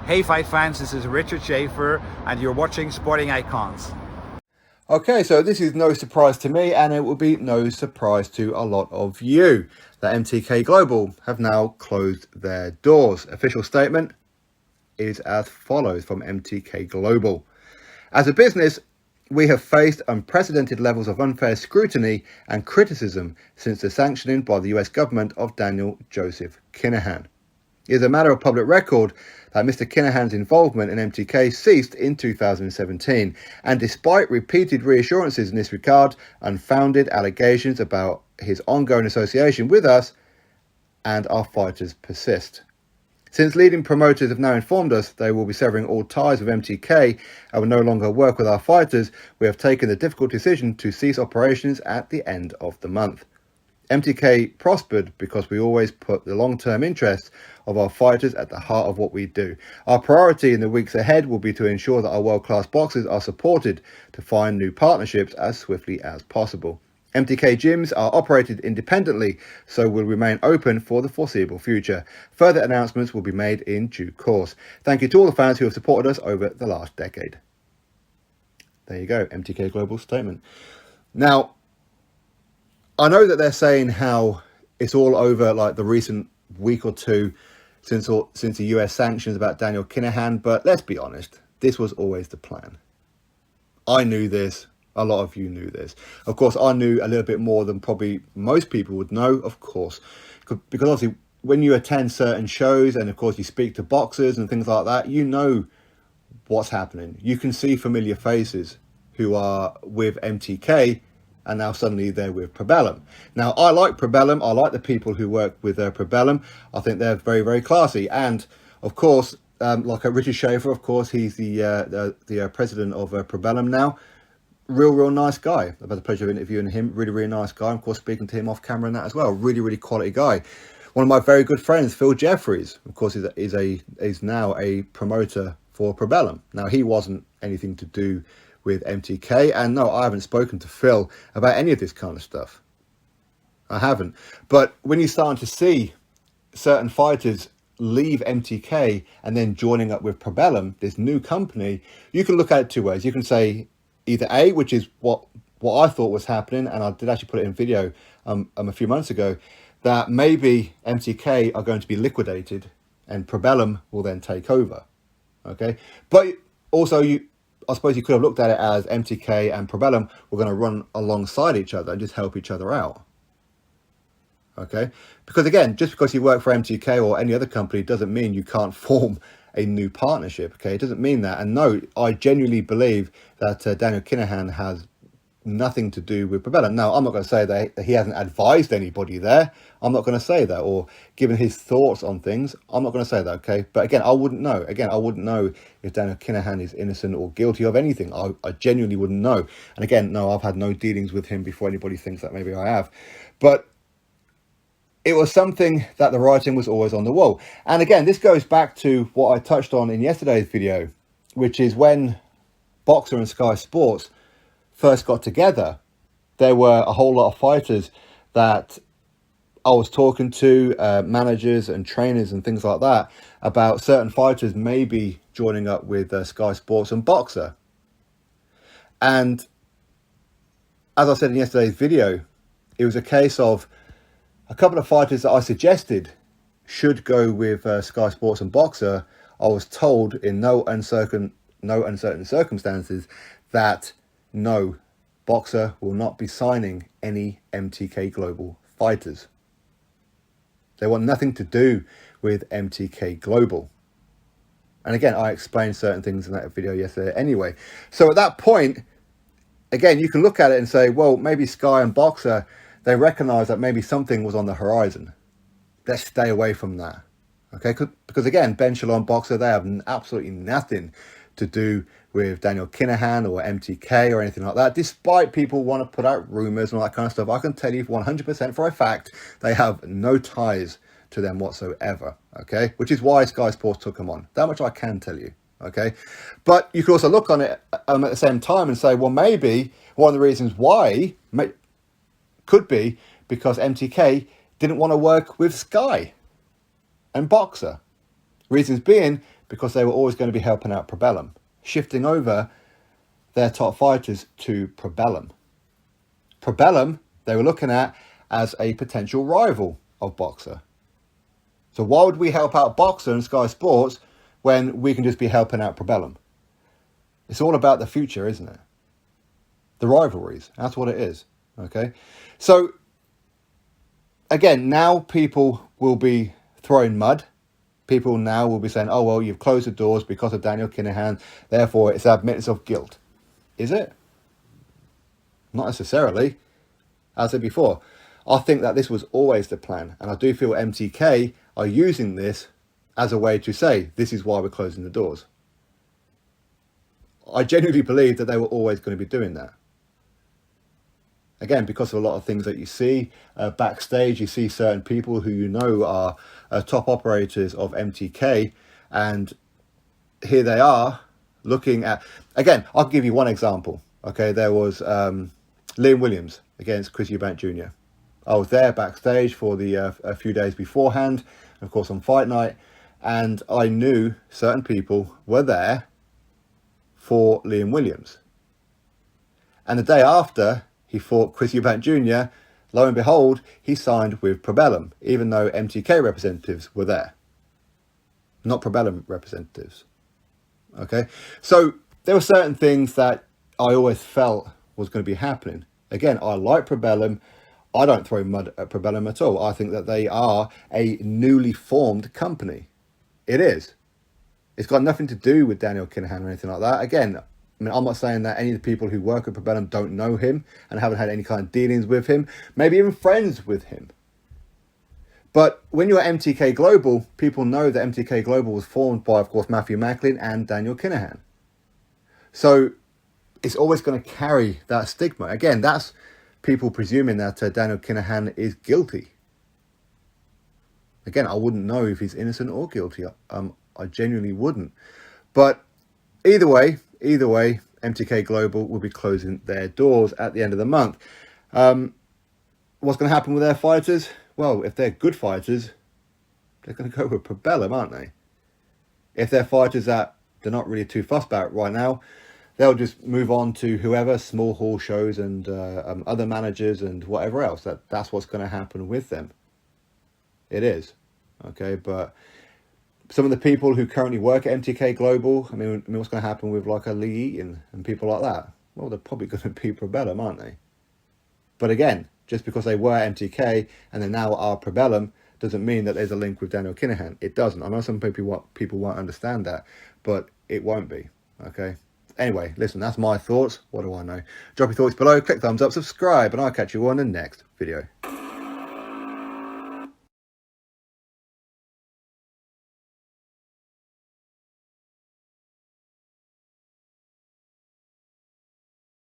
Hey fight fans, this is Richard Schaefer and you're watching Sporting Icons. Okay, so this is no surprise to me, and it will be no surprise to a lot of you that MTK Global have now closed their doors. Official statement is as follows from MTK Global. As a business, we have faced unprecedented levels of unfair scrutiny and criticism since the sanctioning by the US government of Daniel Joseph Kinahan. It is a matter of public record that Mr. Kinahan's involvement in MTK ceased in 2017, and despite repeated reassurances in this regard, unfounded allegations about his ongoing association with us and our fighters persist. Since leading promoters have now informed us they will be severing all ties with MTK and will no longer work with our fighters, we have taken the difficult decision to cease operations at the end of the month. MTK prospered because we always put the long-term interests of our fighters at the heart of what we do. Our priority in the weeks ahead will be to ensure that our world-class boxers are supported to find new partnerships as swiftly as possible. MTK gyms are operated independently, so will remain open for the foreseeable future. Further announcements will be made in due course. Thank you to all the fans who have supported us over the last decade. There you go, MTK Global statement. Now, I know that they're saying how it's all over, like the recent week or two since the US sanctions about Daniel Kinahan, but let's be honest, this was always the plan. I knew this. A lot of you knew this. Of course, I knew a little bit more than probably most people would know, of course, because obviously when you attend certain shows and of course you speak to boxers and things like that, you know what's happening. You can see familiar faces who are with MTK and now suddenly they're with Probellum. Now, I like Probellum. I like the people who work with Probellum. I think they're very, very classy. And of course, like Richard Schaefer, of course, he's the president of Probellum now. Real nice guy. I've had the pleasure of interviewing him. Really nice guy. Of course, speaking to him off camera and that as well. Really quality guy. One of my very good friends, Phil Jeffries, of course, is now a promoter for Probellum. Now, he wasn't anything to do with MTK, and no, I haven't spoken to Phil about any of this kind of stuff. I haven't. But when you're starting to see certain fighters leave MTK and then joining up with Probellum, this new company, you can look at it two ways. You can say either A, which is what I thought was happening, and I did actually put it in video a few months ago, that maybe MTK are going to be liquidated and Probellum will then take over. Okay, but also I suppose you could have looked at it as MTK and Probellum were going to run alongside each other and just help each other out. Okay, because again, just because you work for MTK or any other company doesn't mean you can't form a new partnership. Okay, it doesn't mean that. And no, I genuinely believe that Daniel Kinahan has nothing to do with Probellum. Now, I'm not going to say that he hasn't advised anybody there. I'm not going to say that, or given his thoughts on things. I'm not going to say that, okay? But again, I wouldn't know. Again, I wouldn't know if Daniel Kinahan is innocent or guilty of anything. I genuinely wouldn't know. And again, no, I've had no dealings with him before anybody thinks that maybe I have. But it was something that the writing was always on the wall. And again, this goes back to what I touched on in yesterday's video, which is when Boxer and Sky Sports first got together, there were a whole lot of fighters that I was talking to, managers and trainers and things like that, about certain fighters maybe joining up with Sky Sports and Boxer. And as I said in yesterday's video, it was a case of a couple of fighters that I suggested should go with Sky Sports and Boxer. I was told in no uncertain circumstances that no, Boxer will not be signing any MTK Global fighters. They want nothing to do with MTK Global. And again, I explained certain things in that video yesterday anyway. So at that point, again, you can look at it and say, well, maybe Sky and Boxer, they recognize that maybe something was on the horizon. Let's stay away from that. Okay, because again, Ben Shalom, Boxer, they have absolutely nothing to do with Daniel Kinahan or MTK or anything like that. Despite people want to put out rumors and all that kind of stuff, I can tell you 100% for a fact they have no ties to them whatsoever. Okay, which is why Sky Sports took them on. That much I can tell you. Okay, but you could also look on it at the same time and say, well, maybe one of the reasons why could be because MTK didn't want to work with Sky and Boxer. Reasons being because they were always going to be helping out Probellum, shifting over their top fighters to Probellum. Probellum, they were looking at as a potential rival of Boxer. So why would we help out Boxer and Sky Sports when we can just be helping out Probellum? It's all about the future, isn't it? The rivalries. That's what it is. Okay. So again, now people will be throwing mud. People now will be saying, oh, well, you've closed the doors because of Daniel Kinahan. Therefore, it's admittance of guilt. Is it? Not necessarily. As I said before, I think that this was always the plan. And I do feel MTK are using this as a way to say, this is why we're closing the doors. I genuinely believe that they were always going to be doing that. Again, because of a lot of things that you see backstage, you see certain people who you know are top operators of MTK, and here they are looking at, again, I'll give you one example. Okay, there was Liam Williams against Chris Eubank Jr. I was there backstage for the a few days beforehand, of course on fight night, and I knew certain people were there for Liam Williams. And the day after he fought Chris Eubank Jr., lo and behold, he signed with Probellum, even though MTK representatives were there. Not Probellum representatives. Okay? So there were certain things that I always felt was going to be happening. Again, I like Probellum. I don't throw mud at Probellum at all. I think that they are a newly formed company. It is. It's got nothing to do with Daniel Kinahan or anything like that. Again, I mean, I'm not saying that any of the people who work with Probellum don't know him and haven't had any kind of dealings with him, maybe even friends with him. But when you're MTK Global, people know that MTK Global was formed by, of course, Matthew Macklin and Daniel Kinahan. So it's always going to carry that stigma. Again, that's people presuming that Daniel Kinahan is guilty. Again, I wouldn't know if he's innocent or guilty. I genuinely wouldn't. But either way, MTK Global will be closing their doors at the end of the month. What's going to happen with their fighters? Well, if they're good fighters, they're going to go with Probellum, aren't they? If they're fighters that they're not really too fussed about right now, they'll just move on to whoever, small hall shows and other managers and whatever else. That's what's going to happen with them. It is. Okay, but some of the people who currently work at MTK Global, I mean what's going to happen with like a Lee Eaton and people like that? Well, they're probably going to be Probellum, aren't they? But again, just because they were MTK and they now are Probellum doesn't mean that there's a link with Daniel Kinahan. It doesn't. I know some people won't understand that, but it won't be. Okay. Anyway, listen, that's my thoughts. What do I know? Drop your thoughts below, click thumbs up, subscribe, and I'll catch you on the next video.